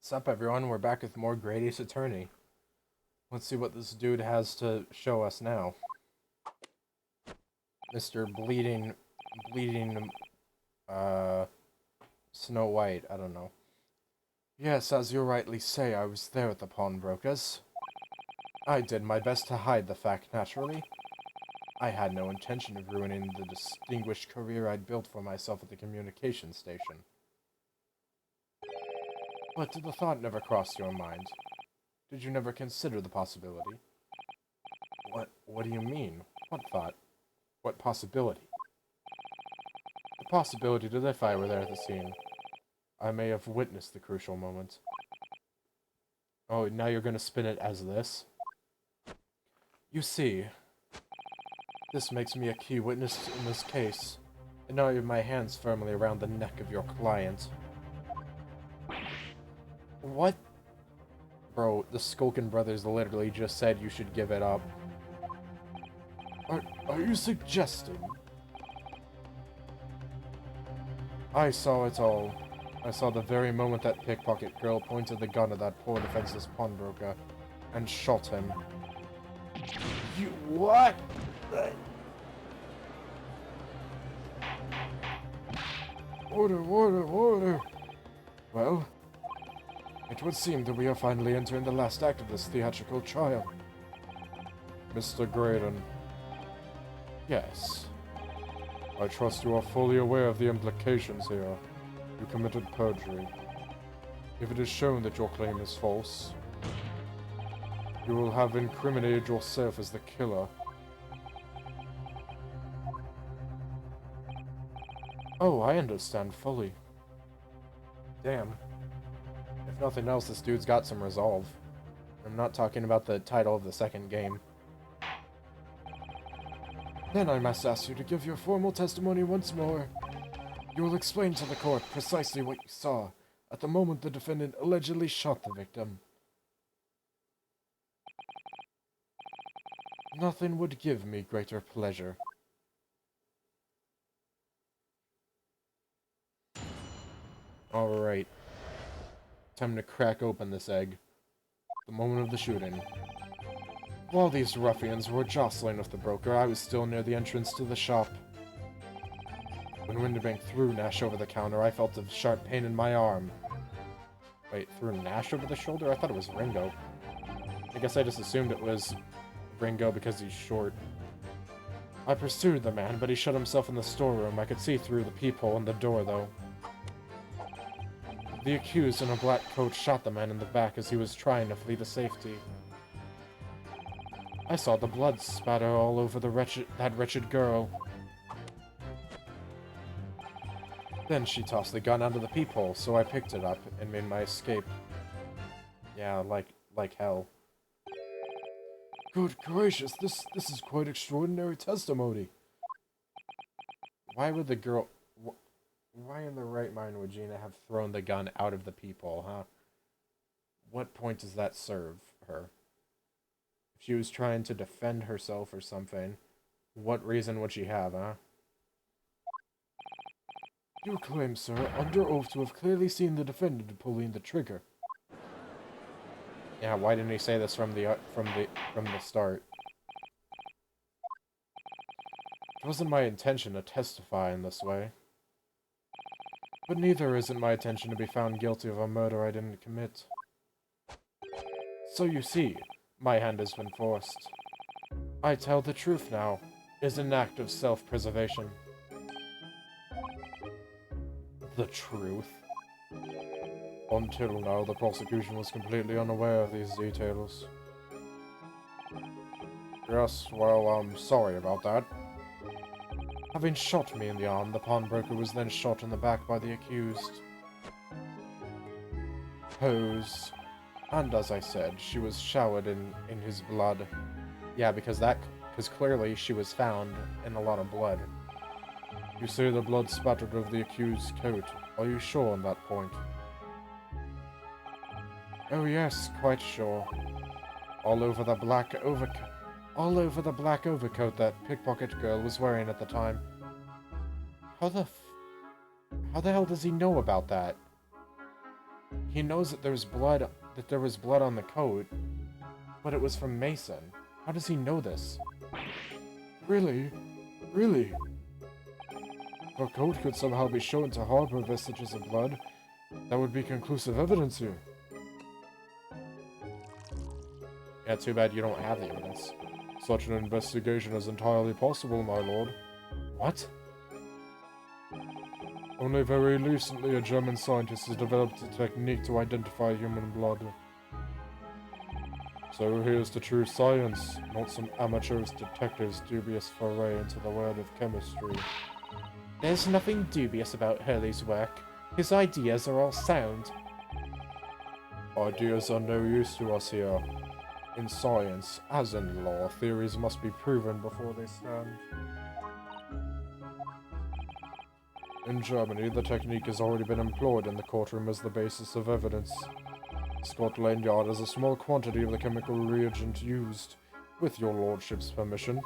What's up, everyone? We're back with more Great Ace Attorney. Let's see what this dude has to show us now. Mr. Bleeding, uh, Snow White, I don't know. Yes, as you rightly say, I was there at the pawnbroker's. I did my best to hide the fact, naturally. I had no intention of ruining the distinguished career I'd built for myself at the communications station. But did the thought never cross your mind? Did you never consider the possibility? What do you mean? What thought? What possibility? The possibility that if I were there at the scene, I may have witnessed the crucial moment. Oh, now you're gonna spin it as this? You see, this makes me a key witness in this case, and now I have my hands firmly around the neck of your client. What? Bro, the Skulkin brothers literally just said you should give it up. Are you suggesting? I saw it all. I saw the very moment that pickpocket girl pointed the gun at that poor defenseless pawnbroker and shot him. You what? Order. Well, it would seem that we are finally entering the last act of this theatrical trial. Mr. Graydon. Yes. I trust you are fully aware of the implications here. You committed perjury. If it is shown that your claim is false, you will have incriminated yourself as the killer. Oh, I understand fully. Damn. If nothing else, this dude's got some resolve. I'm not talking about the title of the second game. Then I must ask you to give your formal testimony once more. You will explain to the court precisely what you saw at the moment the defendant allegedly shot the victim. Nothing would give me greater pleasure. Alright. Time to crack open this egg. The moment of the shooting. While these ruffians were jostling with the broker, I was still near the entrance to the shop. When Winterbank threw Nash over the counter, I felt a sharp pain in my arm. Wait, threw Nash over the shoulder? I thought it was Ringo. I guess I just assumed it was Ringo because he's short. I pursued the man, but he shut himself in the storeroom. I could see through the peephole in the door, though. The accused in a black coat shot the man in the back as he was trying to flee to safety. I saw the blood spatter all over that wretched girl. Then she tossed the gun out of the peephole, so I picked it up and made my escape. Yeah, like hell. Good gracious, this is quite extraordinary testimony. Why would the girl... Why in the right mind would Gina have thrown the gun out of the peephole, huh? What point does that serve her? If she was trying to defend herself or something, what reason would she have, huh? You claim, sir, under oath to have clearly seen the defendant pulling the trigger. Yeah, why didn't he say this from the start? It wasn't my intention to testify in this way. But neither is it my intention to be found guilty of a murder I didn't commit. So you see, my hand has been forced. I tell the truth now, is an act of self-preservation. The truth? Until now, the prosecution was completely unaware of these details. Yes, well, I'm sorry about that. Having shot me in the arm, the pawnbroker was then shot in the back by the accused. Pose. And as I said, she was showered in his blood. Yeah, because clearly she was found in a lot of blood. You say the blood spattered over the accused's coat. Are you sure on that point? Oh yes, quite sure. All over the black overcoat that pickpocket girl was wearing at the time. How the hell does he know about that? He knows that there was blood on the coat, but it was from Mason. How does he know this? Really? Really? If a coat could somehow be shown to harbor vestiges of blood, that would be conclusive evidence here. Yeah, too bad you don't have the evidence. Such an investigation is entirely possible, my lord. What? Only very recently a German scientist has developed a technique to identify human blood. So here's the true science, not some amateur's detective's dubious foray into the world of chemistry. There's nothing dubious about Hurley's work. His ideas are all sound. Ideas are no use to us here. In science, as in law, theories must be proven before they stand. In Germany, the technique has already been employed in the courtroom as the basis of evidence. Scotland Yard has a small quantity of the chemical reagent used, with your lordship's permission.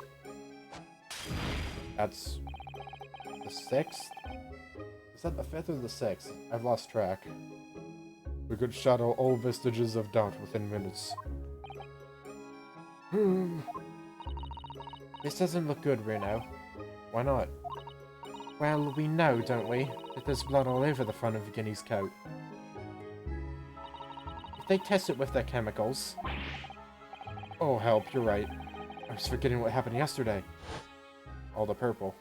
That's the 6th? Is that the 5th or the 6th? I've lost track. We could shadow all vestiges of doubt within minutes. This doesn't look good, Reno. Why not? Well, we know, don't we, that there's blood all over the front of Guinea's coat. If they test it with their chemicals... Oh, help, you're right. I was forgetting what happened yesterday. All the purple.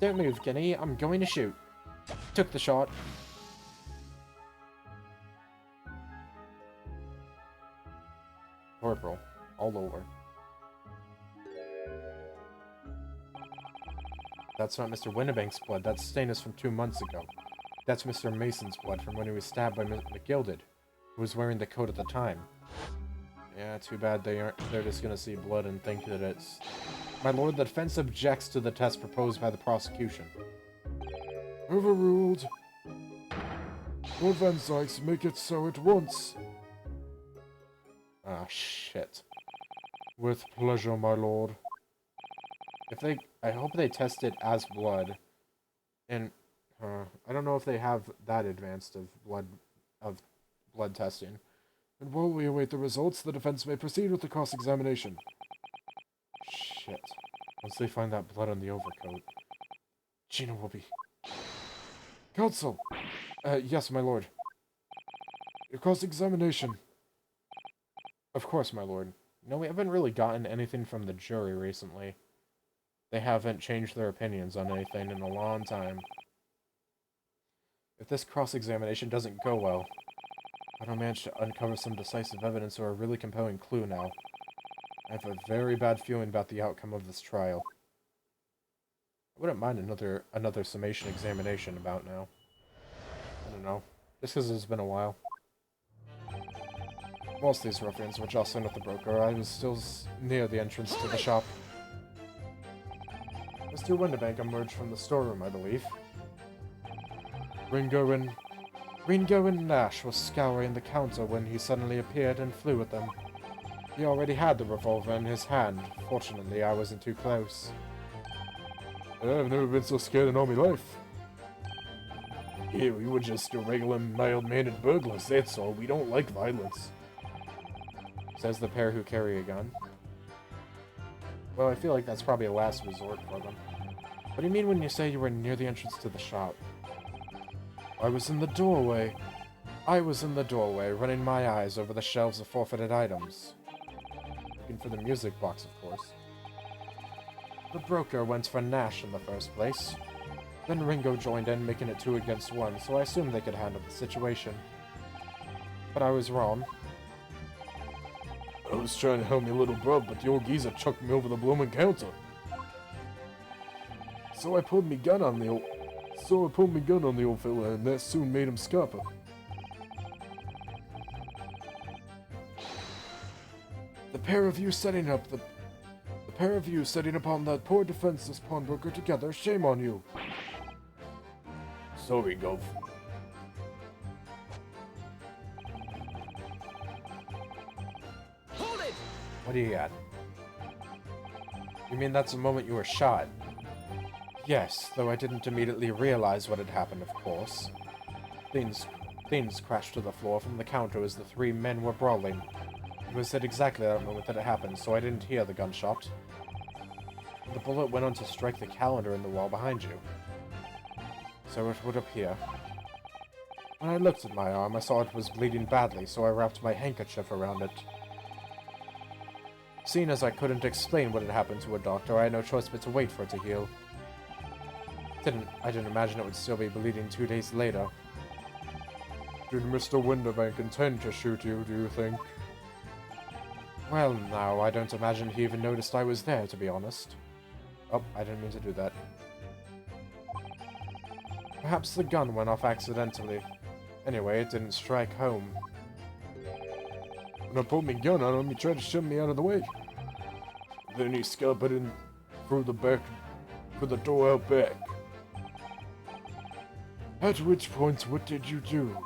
Don't move, Guinea. I'm going to shoot. Took the shot. Purple. All over. That's not Mr. Winnebank's blood. That stain is from 2 months ago. That's Mr. Mason's blood from when he was stabbed by McGilded, who was wearing the coat at the time. Yeah, too bad they're just gonna see blood and think that it's... My lord, the defense objects to the test proposed by the prosecution. Overruled. Lord Van Zykes, make it so at once. Ah, shit. With pleasure, my lord. I hope they test it as blood. And, I don't know if they have that advanced of blood testing. And while we await the results, the defense may proceed with the cross-examination. Shit. Once they find that blood on the overcoat, Gina will be... Counsel! Yes, my lord. Your cross-examination. Of course, my lord. No, we haven't really gotten anything from the jury recently. They haven't changed their opinions on anything in a long time. If this cross-examination doesn't go well, I don't manage to uncover some decisive evidence or a really compelling clue now. I have a very bad feeling about the outcome of this trial. I wouldn't mind another summation examination about now. I don't know. Just because it's been a while. Whilst these ruffians were jostling with the broker, I was still near the entrance to the shop. Mr. Winnebank emerged from the storeroom, I believe. Ringo and Nash were scouring the counter when he suddenly appeared and flew at them. He already had the revolver in his hand. Fortunately, I wasn't too close. I've never been so scared in all my life. Yeah, we were just a regular mild-mannered burglars, that's all. We don't like violence. Says the pair who carry a gun. Well, I feel like that's probably a last resort for them. What do you mean when you say you were near the entrance to the shop? I was in the doorway, running my eyes over the shelves of forfeited items. Looking for the music box, of course. The broker went for Nash in the first place. Then Ringo joined in, making it 2 against 1, so I assumed they could handle the situation. But I was wrong. I was trying to help me little bro, but the old geezer chucked me over the blooming counter. So I pulled me gun on the old fella, and that soon made him scupper. The pair of you setting upon that poor defenseless pawnbroker together, shame on you. Sorry, Gov. Hold it! What do you got? You mean that's the moment you were shot? Yes, though I didn't immediately realize what had happened, of course. Things Things crashed to the floor from the counter as the three men were brawling. It was at exactly that moment that it happened, so I didn't hear the gunshot. The bullet went on to strike the calendar in the wall behind you. So it would appear. When I looked at my arm, I saw it was bleeding badly, so I wrapped my handkerchief around it. Seeing as I couldn't explain what had happened to a doctor, I had no choice but to wait for it to heal. I didn't imagine it would still be bleeding 2 days later. Did Mr. Winterbank intend to shoot you, do you think? Well, now, I don't imagine he even noticed I was there, to be honest. Oh, I didn't mean to do that. Perhaps the gun went off accidentally. Anyway, it didn't strike home. When I pulled my gun on him, he tried to shove me out of the way. Then he scalped in through the door out back. At which point, what did you do?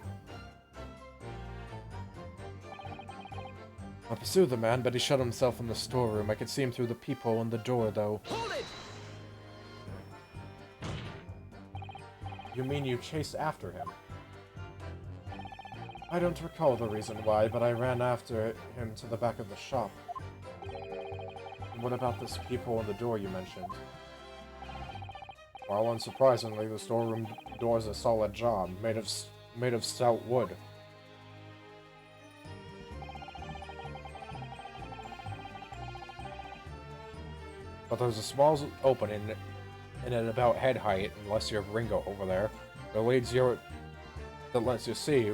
I pursued the man, but he shut himself in the storeroom. I could see him through the peephole in the door, though. Hold it! You mean you chased after him? I don't recall the reason why, but I ran after him to the back of the shop. And what about this peephole in the door you mentioned? Well, unsurprisingly, the storeroom door is a solid job, made of stout wood. But there's a small opening in it about head height, unless you're Ringo over there, that lets you see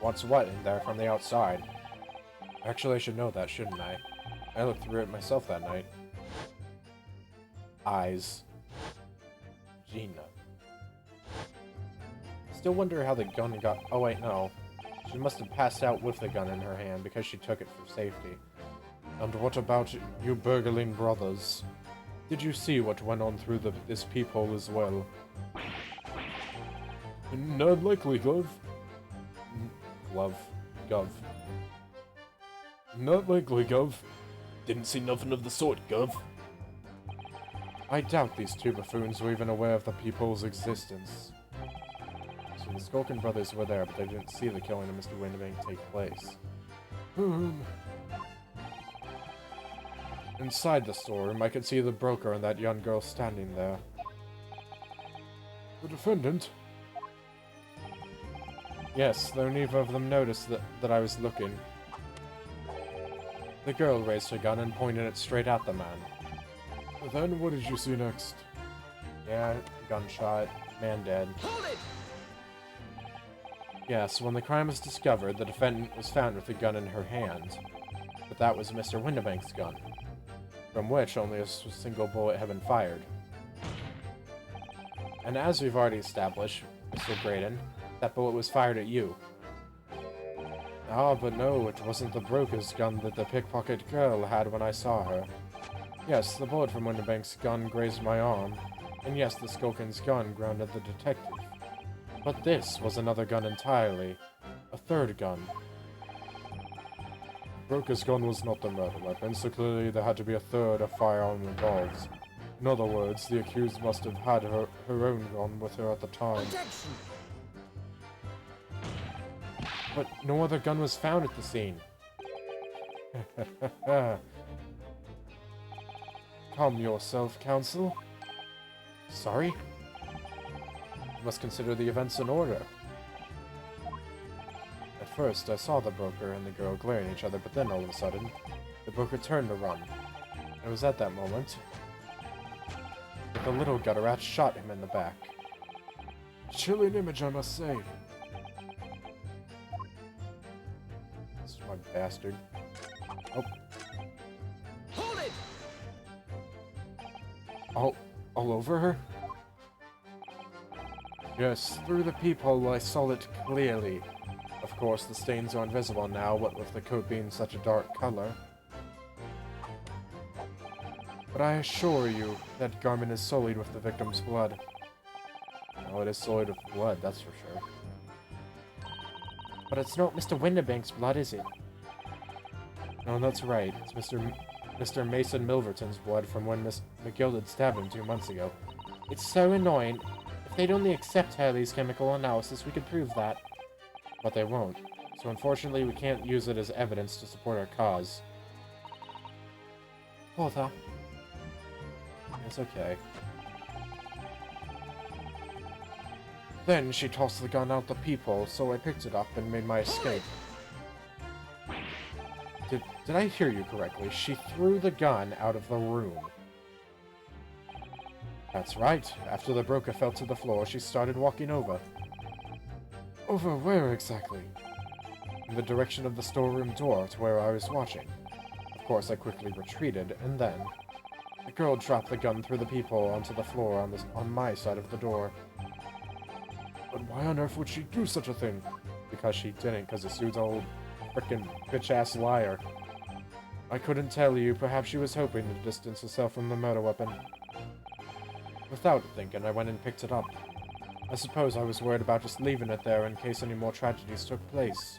what's what in there from the outside. Actually, I should know that, shouldn't I? I looked through it myself that night. Eyes. Gina. Still wonder how the gun got... Oh wait, no. She must have passed out with the gun in her hand because she took it for safety. And what about you burgling brothers? Did you see what went on through this peephole as well? Not likely, Gov. Gov. Not likely, Gov. Didn't see nothing of the sort, Gov. I doubt these two buffoons were even aware of the peephole's existence. So the Skulkin brothers were there, but they didn't see the killing of Mr. Winterbank take place. Inside the storeroom, I could see the broker and that young girl standing there. The defendant? Yes, though neither of them noticed that I was looking. The girl raised her gun and pointed it straight at the man. Then what did you see next? Yeah, gunshot, man dead. Hold it! Yes, when the crime was discovered, the defendant was found with a gun in her hand. But that was Mr. Winterbank's gun, from which only a single bullet had been fired. And as we've already established, Mr. Graydon, that bullet was fired at you. Ah, but no, it wasn't the broker's gun that the pickpocket girl had when I saw her. Yes, the bullet from Winterbank's gun grazed my arm, and yes, the Skulkin's gun grounded the detective. But this was another gun entirely. A third gun. Broker's gun was not the murder weapon, so clearly there had to be a firearm involved. In other words, the accused must have had her own gun with her at the time. Objection! But no other gun was found at the scene. Calm yourself, Counsel. Sorry? You must consider the events in order. At first, I saw the broker and the girl glaring at each other, but then all of a sudden, the broker turned to run. It was at that moment that the little gutter rat shot him in the back. Chilling image, I must say. This is my bastard. Oh. Hold it! All over her? Yes, through the peephole I saw it clearly. Of course, the stains are invisible now, what with the coat being such a dark color. But I assure you, that garment is sullied with the victim's blood. Oh, it is sullied with blood, that's for sure. But it's not Mr. Winterbank's blood, is it? No, that's right. It's Mr. Mason Milverton's blood from when Miss McGilded stabbed him 2 months ago. It's so annoying. If they'd only accept Hurley's chemical analysis, we could prove that. but they won't. So unfortunately, we can't use it as evidence to support our cause. Porter. It's okay. Then she tossed the gun out the peephole, so I picked it up and made my escape. Did I hear you correctly? She threw the gun out of the room. That's right. After the broker fell to the floor, she started walking over. Over where exactly? In the direction of the storeroom door to where I was watching. Of course, I quickly retreated, and then the girl dropped the gun through the peephole onto the floor on my side of the door. But why on earth would she do such a thing? Because she didn't, because this dude's old frickin' bitch-ass liar. I couldn't tell you. Perhaps she was hoping to distance herself from the murder weapon. Without thinking, I went and picked it up. I suppose I was worried about just leaving it there in case any more tragedies took place.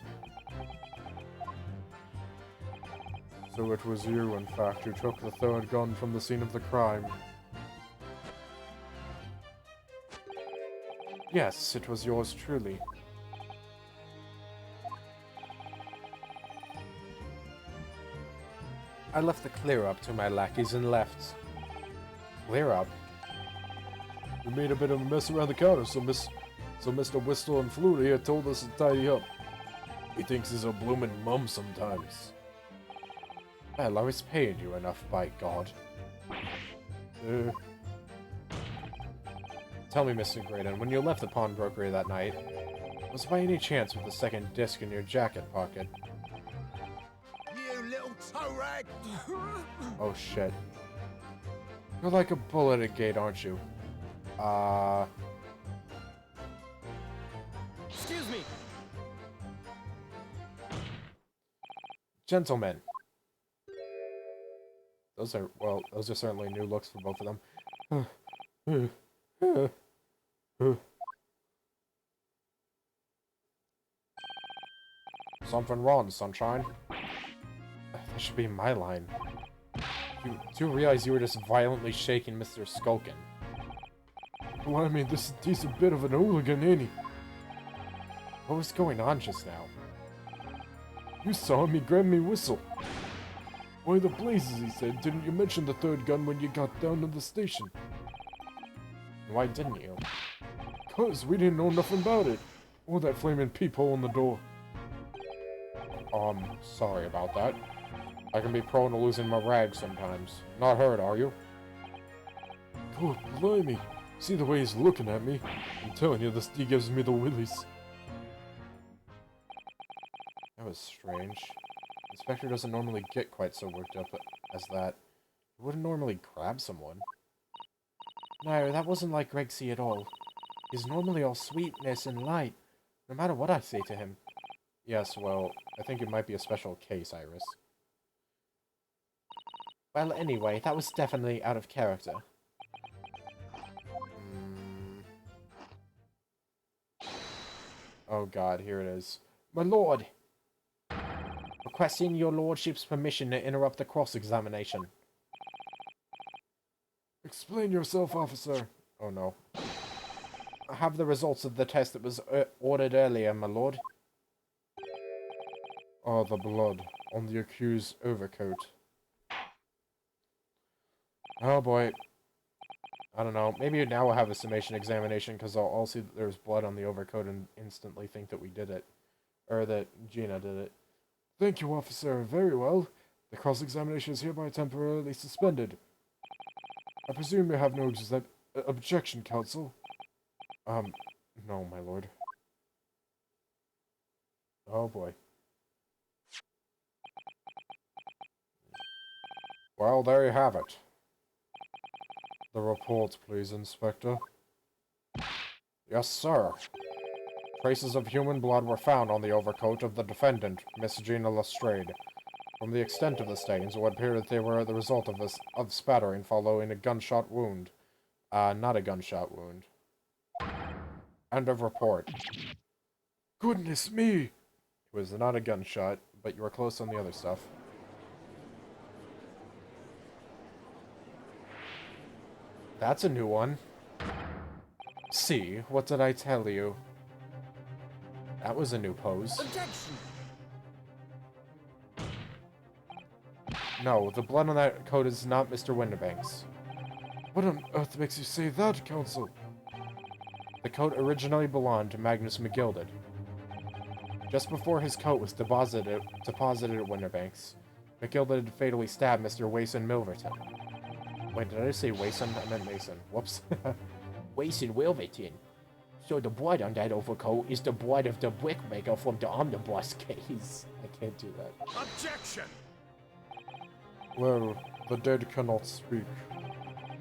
So it was you, in fact, who took the third gun from the scene of the crime. Yes, it was yours truly. I left the clear-up to my lackeys and left. Clear-up? We made a bit of a mess around the counter, so Mr. Whistle and Flutie here told us to tidy up. He thinks he's a bloomin' mum sometimes. Well, I was paying you enough, by God. Tell me, Mr. Graydon, when you left the pawnbrokery that night, was by any chance with the second disc in your jacket pocket? You little toe rag! Oh shit. You're like a bull at a gate, aren't you? Excuse me! Gentlemen. Those are certainly new looks for both of them. Something wrong, sunshine. That should be my line. Do you realize you were just violently shaking Mr. Skulkin? Well, I mean, this is a decent bit of an hooligan, ain't he? What was going on just now? You saw me grab me whistle. Why the blazes, he said, didn't you mention the third gun when you got down to the station? Why didn't you? 'Cause we didn't know nothing about it. Or that flaming peephole in the door. Sorry about that. I can be prone to losing my rag sometimes. Not hurt, are you? God blimey. See the way he's looking at me? I'm telling you, this D gives me the willies. That was strange. Inspector doesn't normally get quite so worked up as that. He wouldn't normally grab someone. No, that wasn't like Gregsy at all. He's normally all sweetness and light, no matter what I say to him. Yes, well, I think it might be a special case, Iris. Well, anyway, that was definitely out of character. Oh god, here it is. My lord! Requesting your lordship's permission to interrupt the cross-examination. Explain yourself, officer. Oh no. I have the results of the test that was ordered earlier, my lord. Oh, the blood on the accused's overcoat. Oh boy. I don't know. Maybe now we'll have a summation examination because I'll see that there's blood on the overcoat and instantly think that we did it. Or that Gina did it. Thank you, officer. Very well. The cross-examination is hereby temporarily suspended. I presume you have no objection, counsel? No, my lord. Oh boy. Well, there you have it. The report, please, Inspector. Yes, sir. Traces of human blood were found on the overcoat of the defendant, Miss Gina Lestrade. From the extent of the stains, it would appear that they were the result of spattering following a gunshot wound. Not a gunshot wound. End of report. Goodness me! It was not a gunshot, but you were close on the other stuff. That's a new one. See, what did I tell you? That was a new pose. Objection! No, the blood on that coat is not Mr. Winterbank's. What on earth makes you say that, Counsel? The coat originally belonged to Magnus McGilded. Just before his coat was deposited at Winterbank's, McGilded had fatally stabbed Mr. Wason Milverton. Wait, did I say Wason? I meant Mason. Whoops. Wason Milverton. So the blood on that overcoat is the blood of the brickmaker from the omnibus case. I can't do that. Objection! Well, the dead cannot speak.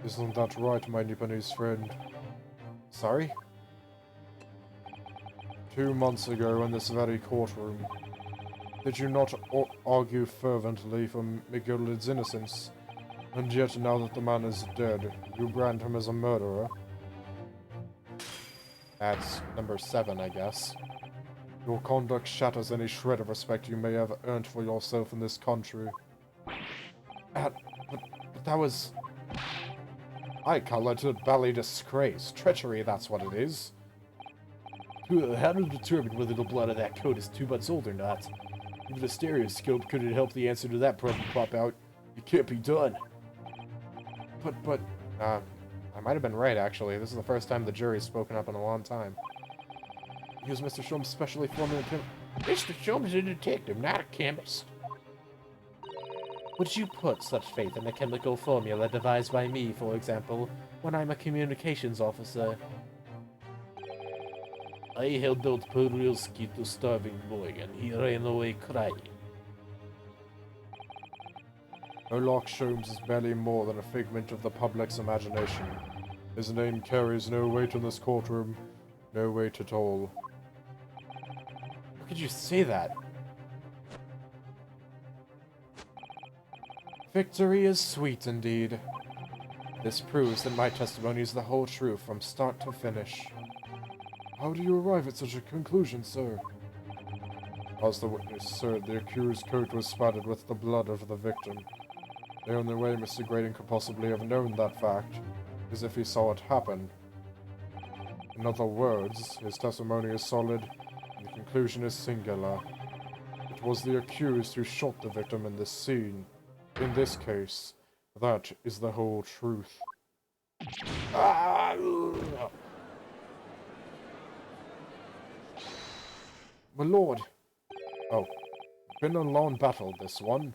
Isn't that right, my Nipponese friend? Sorry? 2 months ago in this very courtroom, did you not argue fervently for McGilded's innocence? And yet, now that the man is dead, you brand him as a murderer? That's number 7, I guess. Your conduct shatters any shred of respect you may have earned for yourself in this country. But that was... I call it a bally disgrace. Treachery, that's what it is. How to determine whether the blood of that coat is 2 months old or not? Even a stereoscope couldn't help the answer to that problem pop out. It can't be done. I might have been right, actually. This is the first time the jury's spoken up in a long time. Use Mr. Shum's specially formed... Mr. Shum is a detective, not a chemist. Would you put such faith in the chemical formula devised by me, for example, when I'm a communications officer? I held out Perulski to starving boy, and he ran away crying. Sherlock Sholmes is barely more than a figment of the public's imagination. His name carries no weight in this courtroom, no weight at all. How could you say that? Victory is sweet indeed. This proves that my testimony is the whole truth from start to finish. How do you arrive at such a conclusion, sir? As the witness, sir, the accused's coat was spattered with the blood of the victim. The only way Mr. Graydon could possibly have known that fact is if he saw it happen. In other words, his testimony is solid, and the conclusion is singular. It was the accused who shot the victim in this scene. In this case, that is the whole truth. My lord! Oh, been a long battle, this one.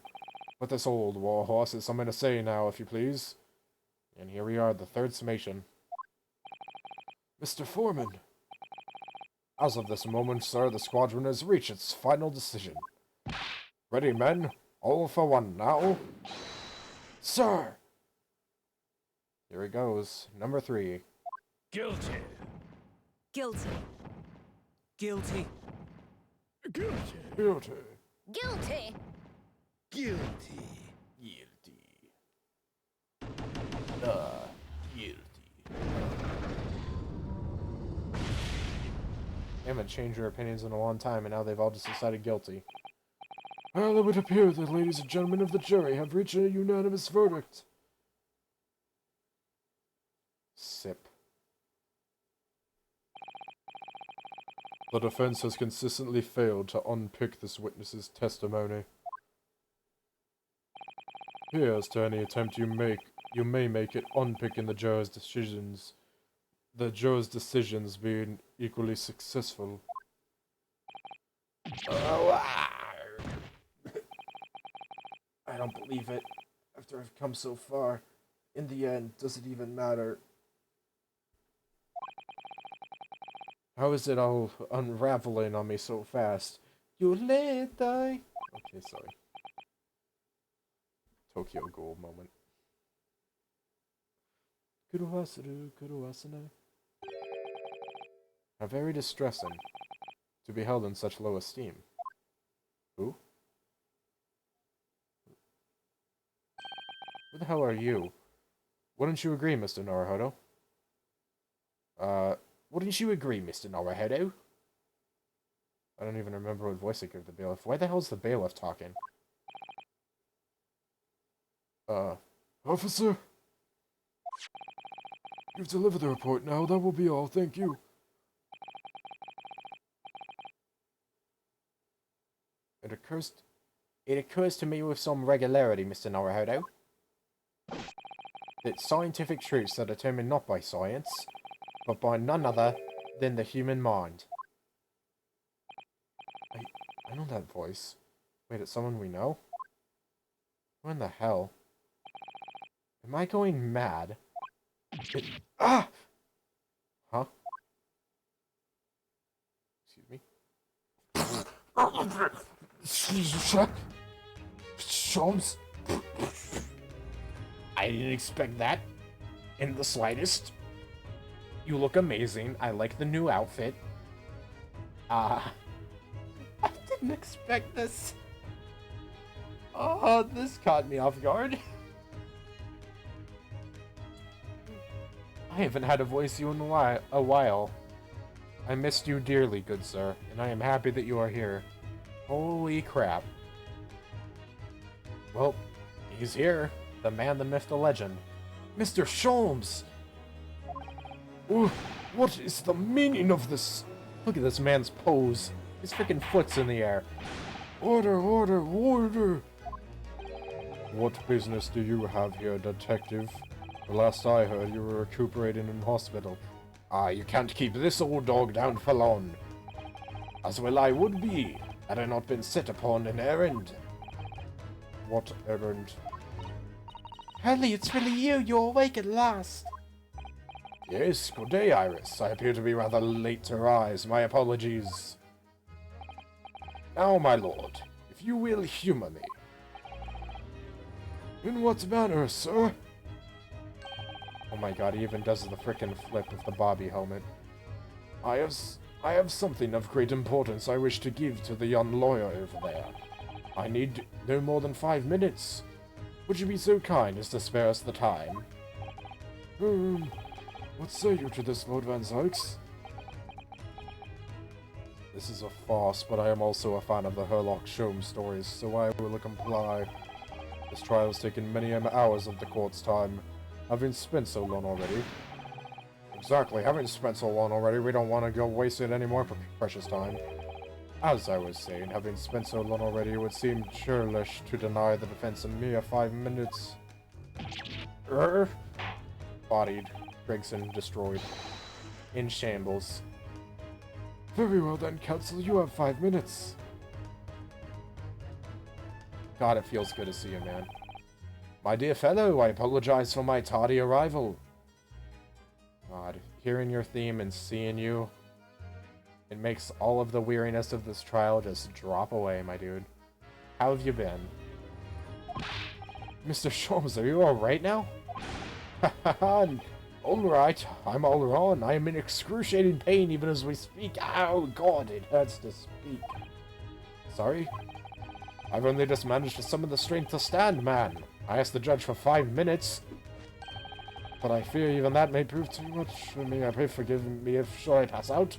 But this old warhorse is something to say now, if you please. And here we are, the third summation. Mr. Foreman! As of this moment, sir, the squadron has reached its final decision. Ready, men? All for one now? Sir! Here he goes. Number 3. Guilty. Guilty. Guilty. Guilty. Guilty. Guilty. Guilty. Guilty. Guilty. They haven't changed their opinions in a long time, and now they've all just decided guilty. Well, it would appear that ladies and gentlemen of the jury have reached a unanimous verdict. Sip. The defense has consistently failed to unpick this witness's testimony. Here's to any attempt you may make at unpicking the jurors' decisions. The jurors' decisions being equally successful. I don't believe it. After I've come so far, in the end, does it even matter? How is it all unraveling on me so fast? You let die. Okay, sorry. Tokyo Ghoul moment. Kurohasaru, Kurohasana. How very distressing to be held in such low esteem. Who? Who the hell are you? Wouldn't you agree, Mr. Naruhodo? Wouldn't you agree, Mr. Naruhodo? I don't even remember what voice I gave the bailiff. Why the hell is the bailiff talking? Officer? You've delivered the report now. That will be all. Thank you. It occurs to me with some regularity, Mr. Naruhodo, that scientific truths are determined not by science, but by none other than the human mind. I know that voice. Wait, it's someone we know? Who in the hell? Am I going mad? Ah! Huh? Excuse me? Sholmes? I didn't expect that. In the slightest. You look amazing. I like the new outfit. I didn't expect this. Oh, this caught me off guard. I haven't had to voice you in a while. I missed you dearly, good sir, and I am happy that you are here. Holy crap. Well, he's here. The man, the myth, the legend. Mr. Sholmes! Ooh, what is the meaning of this? Look at this man's pose. His freaking foot's in the air. Order, order, order! What business do you have here, detective? The last I heard, you were recuperating in hospital. Ah, you can't keep this old dog down for long. As well I would be, had I not been set upon an errand. What errand? Hurley, it's really you! You're awake at last! Yes, good day, Iris. I appear to be rather late to rise. My apologies. Now, my lord, if you will humor me. In what manner, sir? Oh my god, he even does the frickin' flip with the Bobby helmet. I have something of great importance I wish to give to the young lawyer over there. I need no more than 5 minutes. Would you be so kind as to spare us the time? What say you to this, Lord Van Zykes? This is a farce, but I am also a fan of the Herlock Sholmes stories, so I will comply. This trial has taken many hours of the court's time. Having spent so long already. Exactly, having spent so long already, we don't want to go wasting any more precious time. As I was saying, having spent so long already, it would seem churlish to deny the defense a mere 5 minutes. Bodied. Gregson destroyed. In shambles. Very well then, counsel, you have 5 minutes. God, it feels good to see you, man. My dear fellow, I apologize for my tardy arrival. God, hearing your theme and seeing you, it makes all of the weariness of this trial just drop away, my dude. How have you been? Mr. Sholmes, are you alright now? Alright, I'm all on. I am in excruciating pain even as we speak. Oh god, it hurts to speak. Sorry? I've only just managed to summon the strength to stand, man. I asked the judge for 5 minutes. But I fear even that may prove too much for me. I pray forgive me if should I pass out.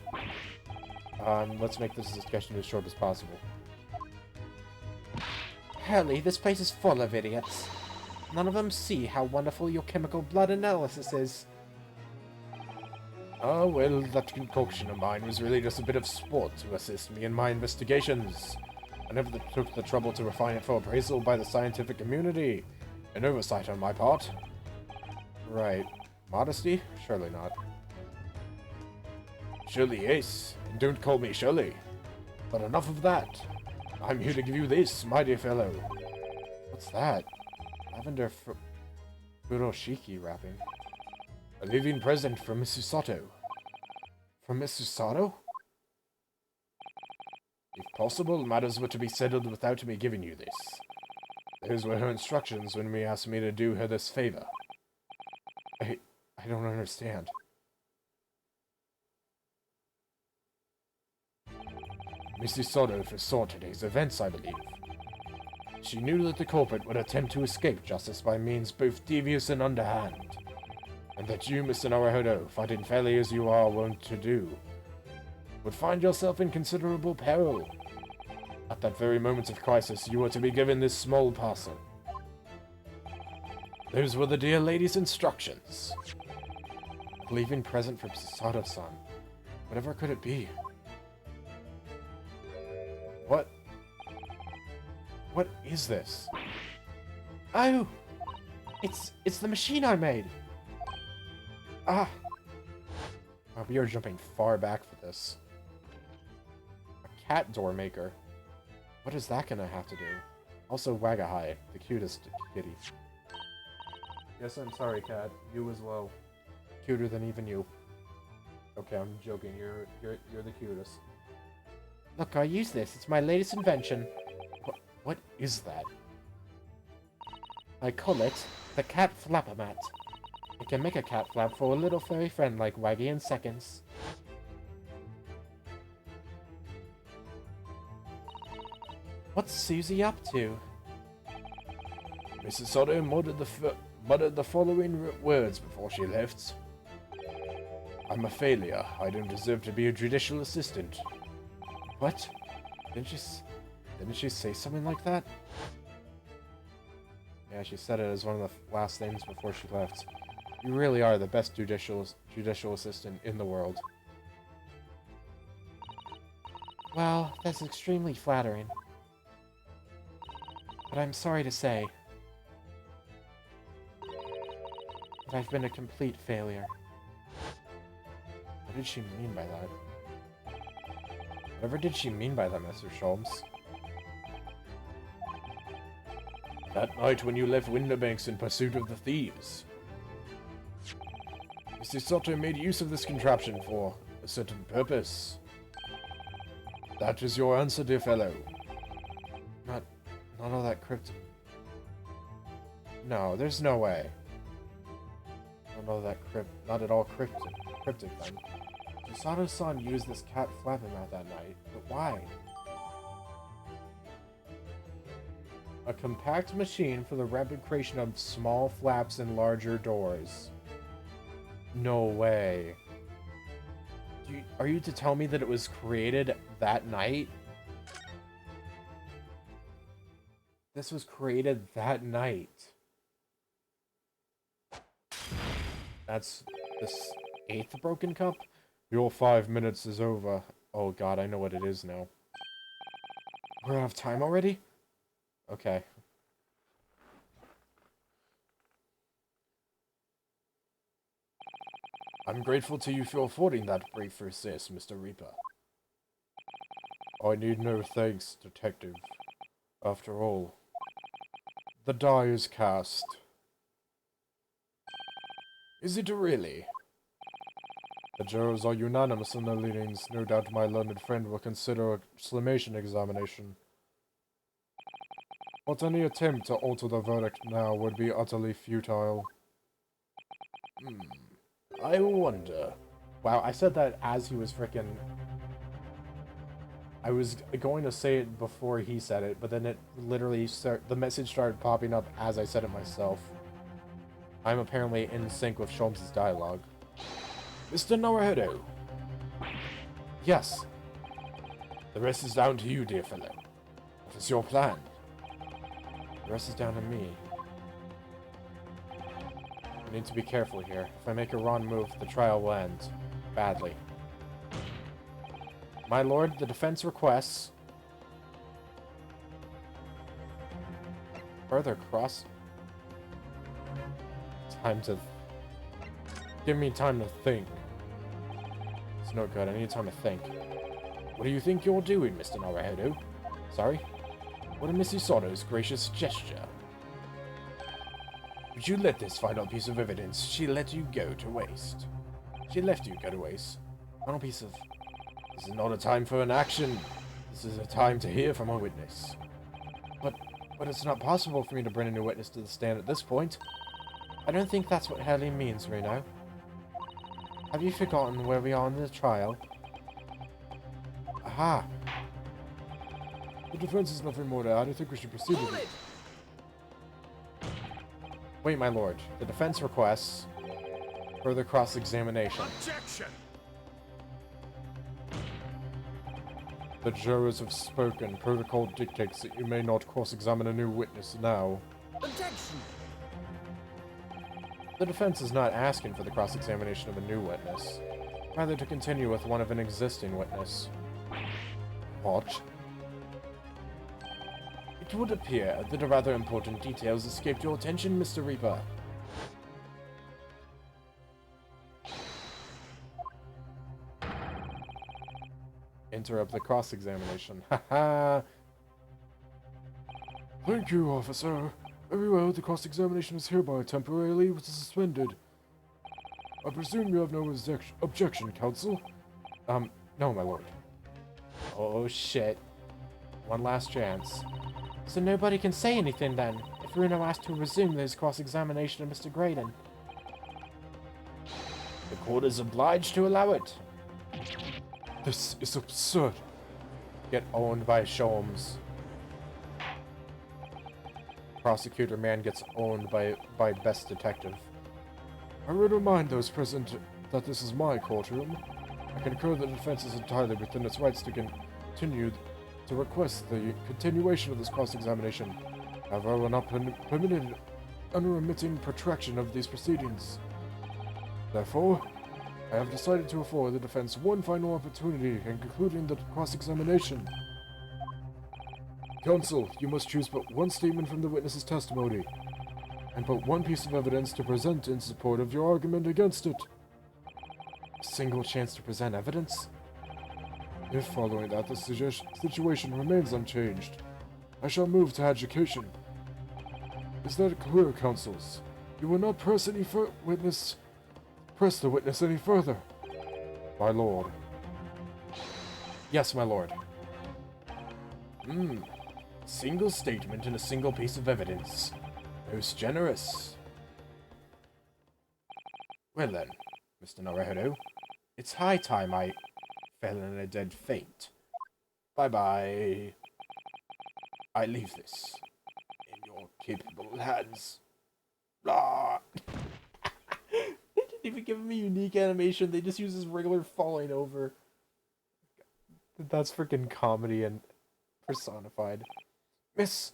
Let's make this discussion as short as possible. Hurley, this place is full of idiots. None of them see how wonderful your chemical blood analysis is. Oh, well, that concoction of mine was really just a bit of sport to assist me in my investigations. I never took the trouble to refine it for appraisal by the scientific community. An oversight on my part. Right. Modesty? Surely not. Surely yes, and don't call me Shirley. But enough of that. I'm here to give you this, my dear fellow. What's that? Lavender Furoshiki wrapping. A living present from Mrs. Sato. From Mrs. Sato? If possible, matters were to be settled without me giving you this. Those were her instructions when we asked me to do her this favor. I don't understand. Mrs. Sato foresaw today's events, I believe. She knew that the culprit would attempt to escape justice by means both devious and underhand, and that you, Mr. Naruhodo, fighting fairly as you are wont to do, would find yourself in considerable peril. At that very moment of crisis, you were to be given this small parcel. Those were the dear lady's instructions. A leaving present from Sato-san. Whatever could it be? What? What is this? Oh! It's the machine I made! Ah! Wow, we are jumping far back for this. A cat door maker. What is that gonna have to do? Also, Wagahai, the cutest kitty. Yes, I'm sorry, cat. You as well. Cuter than even you. Okay, I'm joking. You're the cutest. Look, I use this. It's my latest invention. What is that? I call it the cat flapper-mat. It can make a cat flap for a little furry friend like Waggy in seconds. What's Susie up to? Mrs. Soto muttered the following words before she left. I'm a failure. I don't deserve to be a judicial assistant. What? Didn't she say something like that? Yeah, she said it as one of the last things before she left. You really are the best judicial assistant in the world. Well, that's extremely flattering. But I'm sorry to say that I've been a complete failure. What did she mean by that? Whatever did she mean by that, Mr. Sholmes? That night when you left Winterbanks in pursuit of the thieves. Mr. Soto made use of this contraption for a certain purpose. That is your answer, dear fellow. Not all that cryptic. No, there's no way. Not at all cryptic then. Susato-san used this cat flapping mat that night, but why? A compact machine for the rapid creation of small flaps and larger doors. No way. Are you to tell me that it was created that night? This was created that night. That's this 8th broken cup? Your 5 minutes is over. Oh god, I know what it is now. We're out of time already? Okay. I'm grateful to you for affording that brief assist, Mr. Reaper. I need no thanks, Detective. After all, the die is cast. Is it really? The jurors are unanimous in their leanings. No doubt my learned friend will consider a slimation examination. But any attempt to alter the verdict now would be utterly futile. I wonder. Wow, I said that as he was frickin'... I was going to say it before he said it, but then it literally the message started popping up as I said it myself. I'm apparently in sync with Sholmes' dialogue. Mr. Naruhodo. Yes. The rest is down to you, dear fellow. What is your plan? The rest is down to me. I need to be careful here. If I make a wrong move, the trial will end. Badly. My lord, the defense requests... further cross... Time to... Give me time to think. It's no good. I need time to think. What do you think you're doing, Mr. Naruhodo? Sorry? What a Mrs. Soto's gracious gesture. Would you let this final piece of evidence she let you go to waste? She left you go to waste. Final piece of... This is not a time for an action. This is a time to hear from a witness. But it's not possible for me to bring a new witness to the stand at this point. I don't think that's what Haley means, Reno. Have you forgotten where we are in the trial? Aha! The defense has nothing more to add. I think we should proceed with it. Wait, my lord. The defense requests further cross-examination. Objection! The jurors have spoken. Protocol dictates that you may not cross-examine a new witness now. Objection! The defense is not asking for the cross-examination of a new witness, rather to continue with one of an existing witness. What? It would appear that a rather important detail has escaped your attention, Mr. Reaper. Interrupt the cross-examination. Haha. Thank you, officer. Very well, the cross-examination is hereby temporarily suspended. I presume you have no objection, counsel? No, my lord. Oh, shit. One last chance. So nobody can say anything, then, if Bruno asked to resume his cross-examination of Mr. Graydon. The court is obliged to allow it. This is absurd. Get owned by Sholmes. Prosecutor man gets owned by best detective. I would remind those present that this is my courtroom. I concur that the defense is entirely within its rights to continue to request the continuation of this cross-examination. However, I will not permit unremitting protraction of these proceedings. Therefore, I have decided to afford the defense one final opportunity in concluding the cross-examination. Counsel, you must choose but one statement from the witness's testimony, and but one piece of evidence to present in support of your argument against it. A single chance to present evidence? If following that the situation remains unchanged, I shall move to adjudication. Is that clear, counsels? You will not press the witness any further. My lord. Yes, my lord. Single statement and a single piece of evidence. Most generous. Well then, Mr. Naruhodo, it's high time I fell in a dead faint. Bye-bye. I leave this in your capable hands. Blah. They didn't even give him a unique animation. They just use his regular falling over. That's freaking comedy and personified. Mr.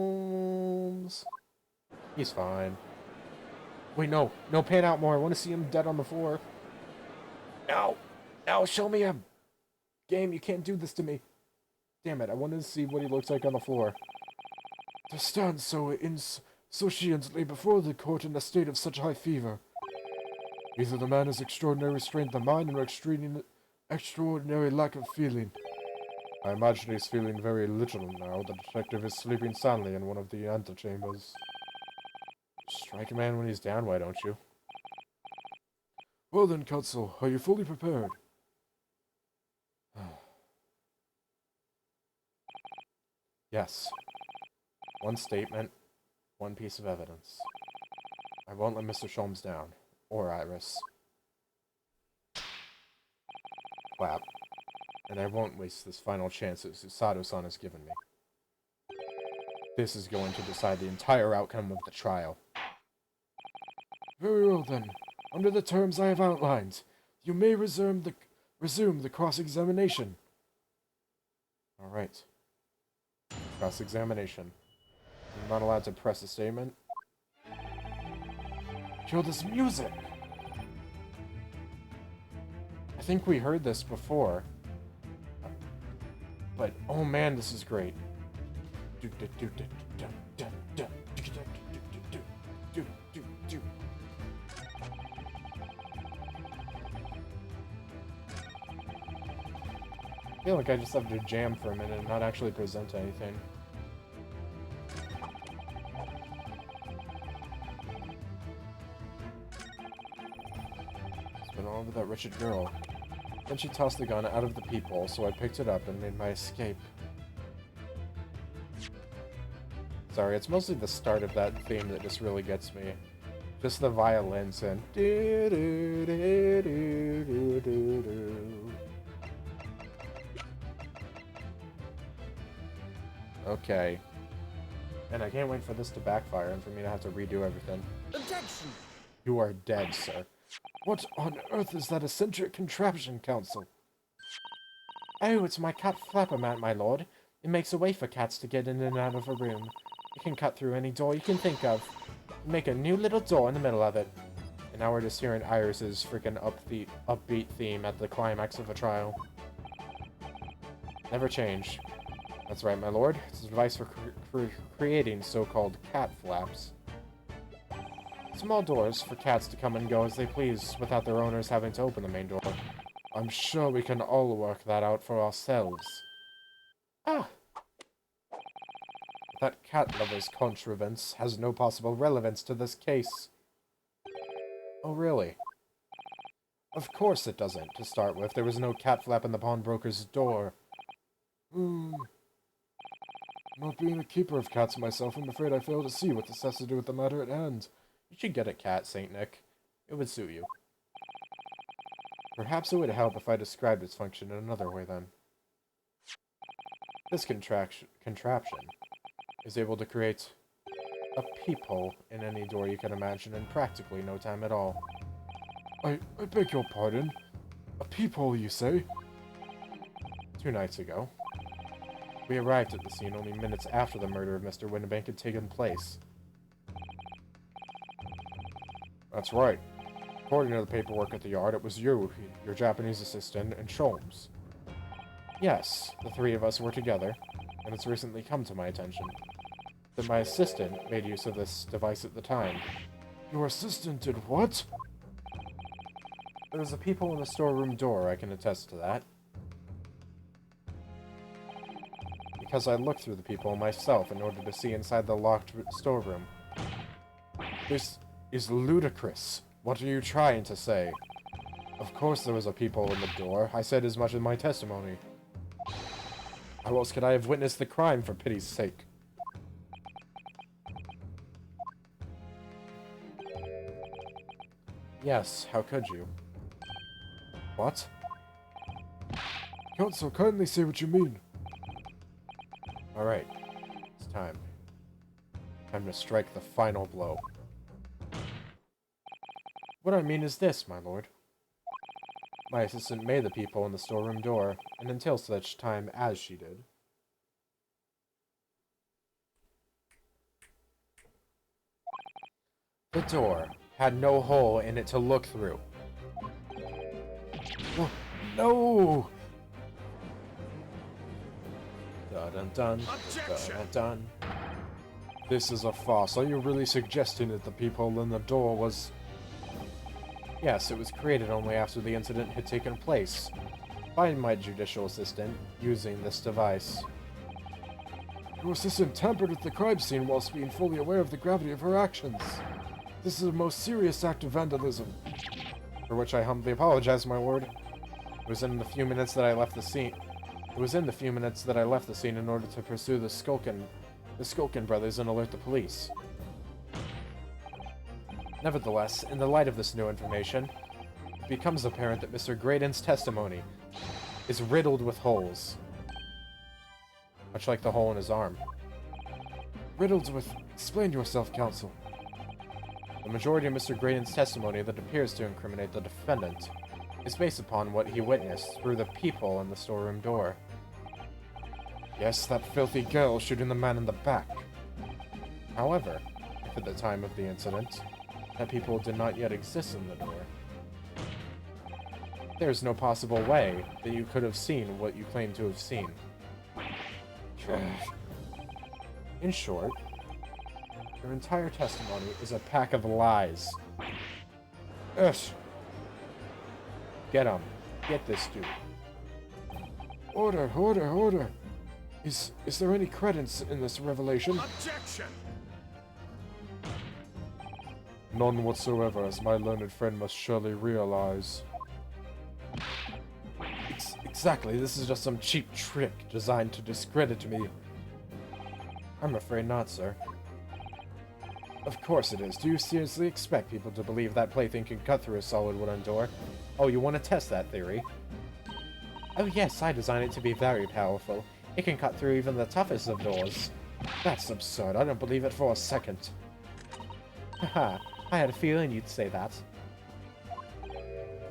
Sholmes. He's fine. Wait, no, pan out more. I want to see him dead on the floor. No, show me him. Game, you can't do this to me. Damn it, I wanted to see what he looks like on the floor. To stand so insouciantly before the court in a state of such high fever. Either the man has extraordinary strength of mind or extraordinary lack of feeling. I imagine he's feeling very little now. The detective is sleeping soundly in one of the antechambers. Strike a man when he's down, why don't you? Well then, counsel, are you fully prepared? Yes. One statement, one piece of evidence. I won't let Mr. Sholmes down. Or Iris. Clap. And I won't waste this final chance that Susato-san has given me. This is going to decide the entire outcome of the trial. Very well then. Under the terms I have outlined, you may resume the cross-examination. Alright. Cross-examination. I'm not allowed to press a statement. Kill this music! I think we heard this before. But, oh man, this is great. I feel like I just have to jam for a minute and not actually present anything. It's been all over that wretched girl. Then she tossed the gun out of the peephole, so I picked it up and made my escape. Sorry, it's mostly the start of that theme that just really gets me. Just the violins and... Okay. And I can't wait for this to backfire and for me to have to redo everything. Objection! You are dead, sir. What on earth is that eccentric contraption, counsel? Oh, it's my cat flapper mat, my lord. It makes a way for cats to get in and out of a room. It can cut through any door you can think of. Make a new little door in the middle of it. And now we're just hearing Iris's freaking upbeat theme at the climax of a trial. Never change. That's right, my lord. It's a device for creating so-called cat flaps. Small doors for cats to come and go as they please without their owners having to open the main door. I'm sure we can all work that out for ourselves. Ah! That cat lover's contrivance has no possible relevance to this case. Oh, really? Of course it doesn't, to start with. There was no cat flap in the pawnbroker's door. Not being a keeper of cats myself, I'm afraid I fail to see what this has to do with the matter at hand. You should get a cat, Saint Nick. It would suit you. Perhaps it would help if I described its function in another way, then. This contraption is able to create a peephole in any door you can imagine in practically no time at all. I beg your pardon? A peephole, you say? 2 nights ago. We arrived at the scene only minutes after the murder of Mr. Winnebank had taken place. That's right. According to the paperwork at the yard, it was you, your Japanese assistant, and Sholmes. Yes, the 3 of us were together, and it's recently come to my attention that my assistant made use of this device at the time. Your assistant did what? There was a peephole in the storeroom door, I can attest to that. Because I looked through the peephole myself in order to see inside the locked storeroom. This is ludicrous. What are you trying to say? Of course there was a peephole in the door. I said as much in my testimony. How else could I have witnessed the crime, for pity's sake? Yes, how could you? What? Counsel, kindly say what you mean. Alright. It's time. Time to strike the final blow. What I mean is this, my lord. My assistant made the peephole in the storeroom door, and until such time as she did. The door had no hole in it to look through. Oh, no! Dun dun dun. Objection! Dun dun. This is a farce. Are you really suggesting that the peephole in the door was... Yes, it was created only after the incident had taken place, by my judicial assistant, using this device. Your assistant tampered with the crime scene whilst being fully aware of the gravity of her actions. This is a most serious act of vandalism. For which I humbly apologize, my lord. It was in the few minutes that I left the scene in order to pursue the Skulkin brothers and alert the police. Nevertheless, in the light of this new information, it becomes apparent that Mr. Graydon's testimony is riddled with holes. Much like the hole in his arm. Riddled with... Explain yourself, counsel. The majority of Mr. Graydon's testimony that appears to incriminate the defendant is based upon what he witnessed through the peephole in the storeroom door. Yes, that filthy girl shooting the man in the back. However, if at the time of the incident, that peephole did not yet exist in the door, there's no possible way that you could have seen what you claim to have seen. In short, your entire testimony is a pack of lies. Yes. Get him. Get this dude. Order, order, order. Is there any credence in this revelation? Objection! None whatsoever, as my learned friend must surely realize. Exactly, this is just some cheap trick designed to discredit me. I'm afraid not, sir. Of course it is. Do you seriously expect people to believe that plaything can cut through a solid wooden door? Oh, you want to test that theory? Oh yes, I designed it to be very powerful. It can cut through even the toughest of doors. That's absurd. I don't believe it for a second. Haha, I had a feeling you'd say that.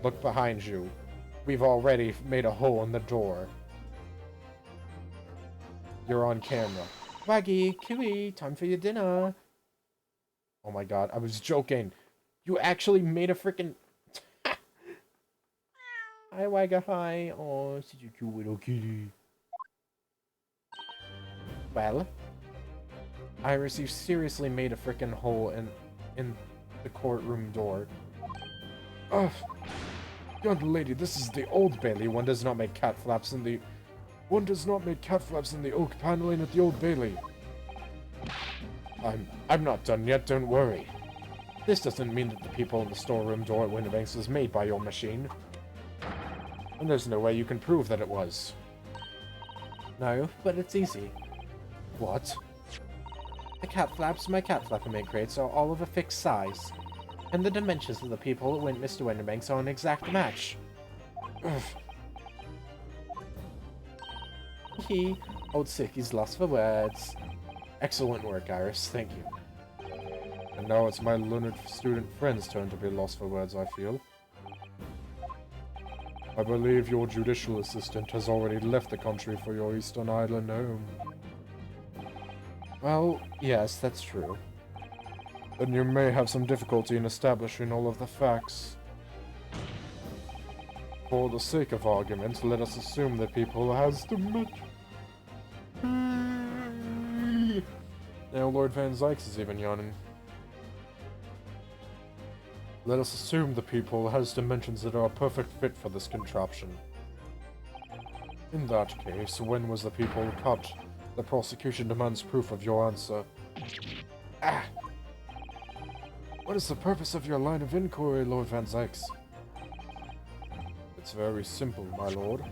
Look behind you. We've already made a hole in the door. You're on camera. Waggy, Kiwi, time for your dinner. Oh my god, I was joking. You actually made a freaking... Hi, Wagga, hi. Oh, such a cute little kitty. Well? Iris, you seriously made a frickin' hole in the courtroom door. Ugh. Young lady, this is the Old Bailey. One does not make cat flaps in the oak paneling at the Old Bailey. I'm not done yet, don't worry. This doesn't mean that the people in the storeroom door at Winterbanks was made by your machine. And there's no way you can prove that it was. No, but it's easy. What? The cat flaps my cat flappermint crates are all of a fixed size. And the dimensions of the people that went Mr. Winterbanks are an exact match. Ugh. Old Sicky's lost for words. Excellent work, Iris. Thank you. And now it's my learned student friend's turn to be lost for words, I feel. I believe your judicial assistant has already left the country for your Eastern Island home. Well, yes, that's true. Then you may have some difficulty in establishing all of the facts. For the sake of argument, let us assume that people has dementia. Now Lord Van Zykes is even yawning. Let us assume the people has dimensions that are a perfect fit for this contraption. In that case, when was the people cut? The prosecution demands proof of your answer. Ah! What is the purpose of your line of inquiry, Lord Van Zykes? It's very simple, my lord.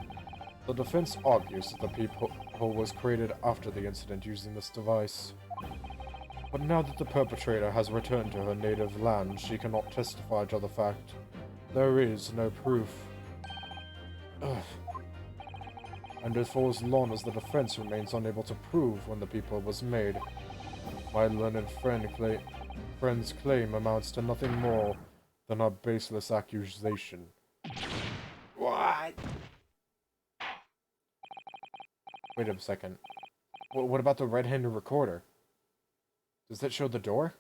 The defense argues that the people was created after the incident using this device. But now that the perpetrator has returned to her native land, she cannot testify to the fact. There is no proof. Ugh. And for as long as the defense remains unable to prove when the people was made, my learned friend's claim amounts to nothing more than a baseless accusation. What? Wait a second. What about the red-handed recorder? Does that show the door?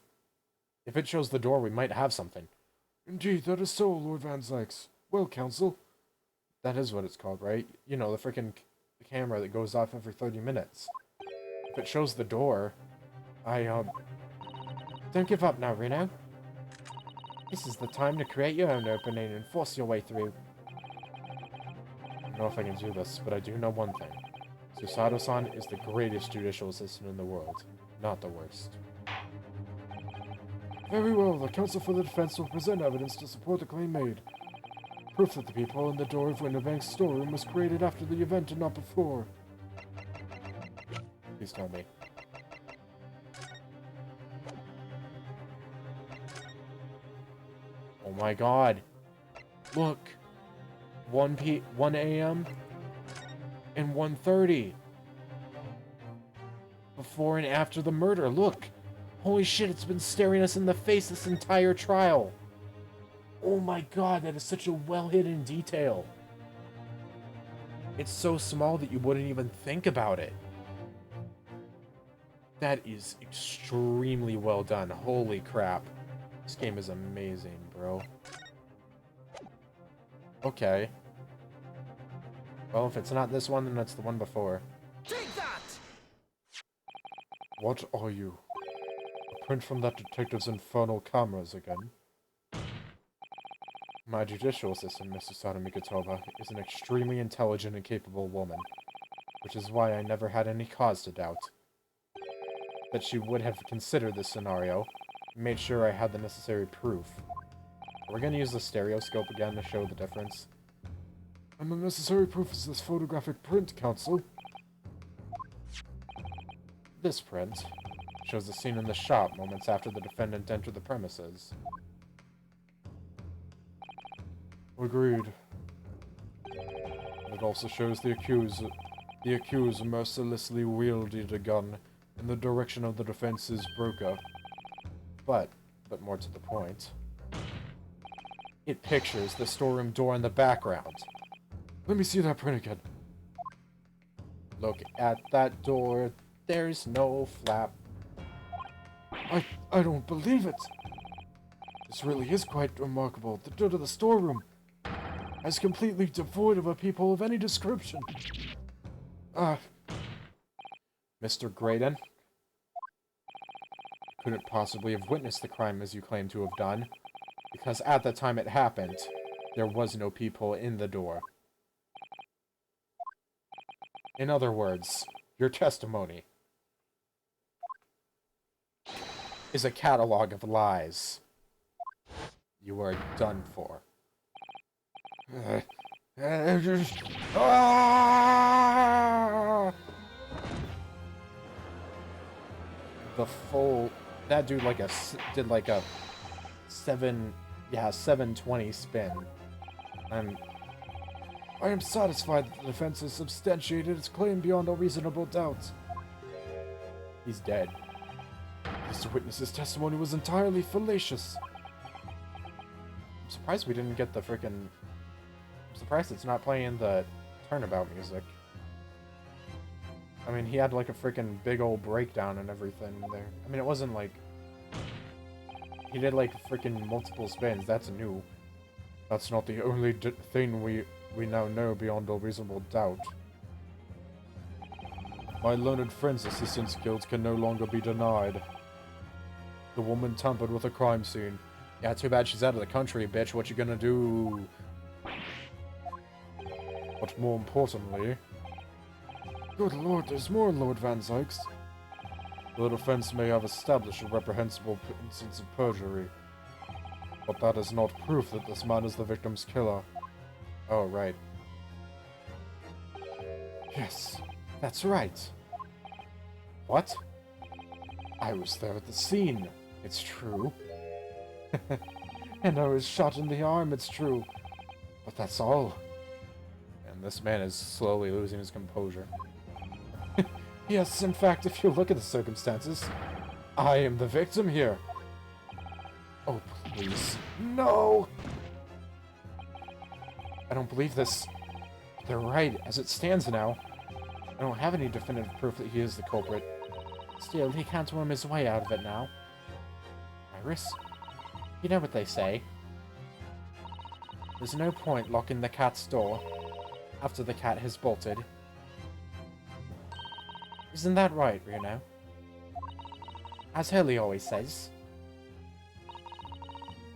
If it shows the door, we might have something. Indeed, that is so, Lord Van Zykes. Well, counsel. That is what it's called, right? You know, the frickin' camera that goes off every 30 minutes. If it shows the door, Don't give up now, Reno. This is the time to create your own opening and force your way through. I don't know if I can do this, but I do know one thing. Susato-san is the greatest judicial assistant in the world, not the worst. Very well, the counsel for the defense will present evidence to support the claim made. Proof that the people in the door of Winterbank's storeroom was created after the event and not before. Please tell me. Oh my god. Look. 1 a.m. and 1:30. Before and after the murder. Look. Holy shit, it's been staring us in the face this entire trial. Oh my god, that is such a well-hidden detail. It's so small that you wouldn't even think about it. That is extremely well done. Holy crap. This game is amazing, bro. Okay. Well, if it's not this one, then it's the one before. Take that! What are you? A print from that detective's infernal cameras again? My judicial assistant, Mr. Sadamikatoba, is an extremely intelligent and capable woman, which is why I never had any cause to doubt that she would have considered this scenario and made sure I had the necessary proof. We're going to use the stereoscope again to show the difference. And the necessary proof is this photographic print, counsel. This print shows the scene in the shop moments after the defendant entered the premises. Agreed. It also shows the accused mercilessly wielded a gun in the direction of the defense's broker. But more to the point, it pictures the storeroom door in the background. Let me see that print again. Look at that door. There's no flap. I don't believe it. This really is quite remarkable. The door to the storeroom is completely devoid of a peephole of any description. Mr. Graydon couldn't possibly have witnessed the crime as you claim to have done, because at the time it happened, there was no peephole in the door. In other words, your testimony is a catalog of lies. You are done for. The full... That dude did like a 720 spin. I am satisfied that the defense has substantiated its claim beyond a reasonable doubt. He's dead. Mr. Witness's testimony was entirely fallacious. I'm surprised we didn't get the frickin'... I'm surprised it's not playing the turnabout music. I mean, he had like a frickin' big old breakdown and everything there. I mean, it wasn't like... He did like frickin' multiple spins, that's new. That's not the only thing we now know beyond all reasonable doubt. My learned friend's assistance guilt can no longer be denied. The woman tampered with a crime scene. Yeah, too bad she's out of the country, bitch. What you gonna do? But more importantly... Good lord, there's more, Lord Van Zykes. The defense may have established a reprehensible instance of perjury, but that is not proof that this man is the victim's killer. Oh, right. Yes, that's right. What? I was there at the scene. It's true. And I was shot in the arm, it's true. But that's all. And this man is slowly losing his composure. Yes, in fact, if you look at the circumstances, I am the victim here. Oh, please. No! I don't believe this. They're right, as it stands now. I don't have any definitive proof that he is the culprit. Still, he can't worm his way out of it now. Iris, you know what they say. There's no point locking the cat's door after the cat has bolted. Isn't that right, Reno? As Hurley always says.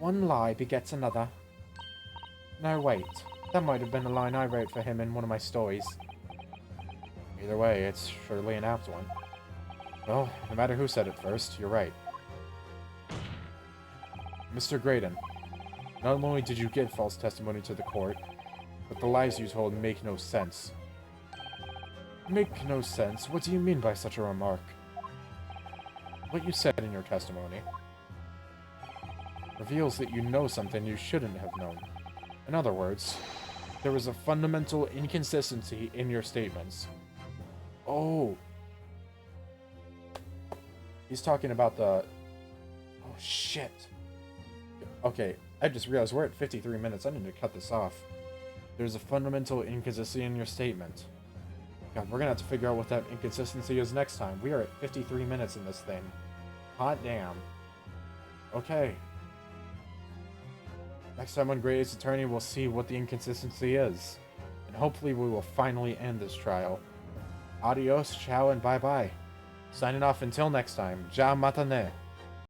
One lie begets another. No, wait. That might have been a line I wrote for him in one of my stories. Either way, it's surely an apt one. Well, no matter who said it first, you're right. Mr. Graydon, not only did you give false testimony to the court, but the lies you told make no sense. Make no sense? What do you mean by such a remark? What you said in your testimony reveals that you know something you shouldn't have known. In other words, there was a fundamental inconsistency in your statements. Oh. He's talking about the... Oh, shit. Okay, I just realized we're at 53 minutes. I need to cut this off. There's a fundamental inconsistency in your statement. God, we're gonna have to figure out what that inconsistency is next time. We are at 53 minutes in this thing. Hot damn. Okay. Next time on Great Ace Attorney, we'll see what the inconsistency is. And hopefully we will finally end this trial. Adios, ciao, and bye-bye. Signing off until next time. Ja matane.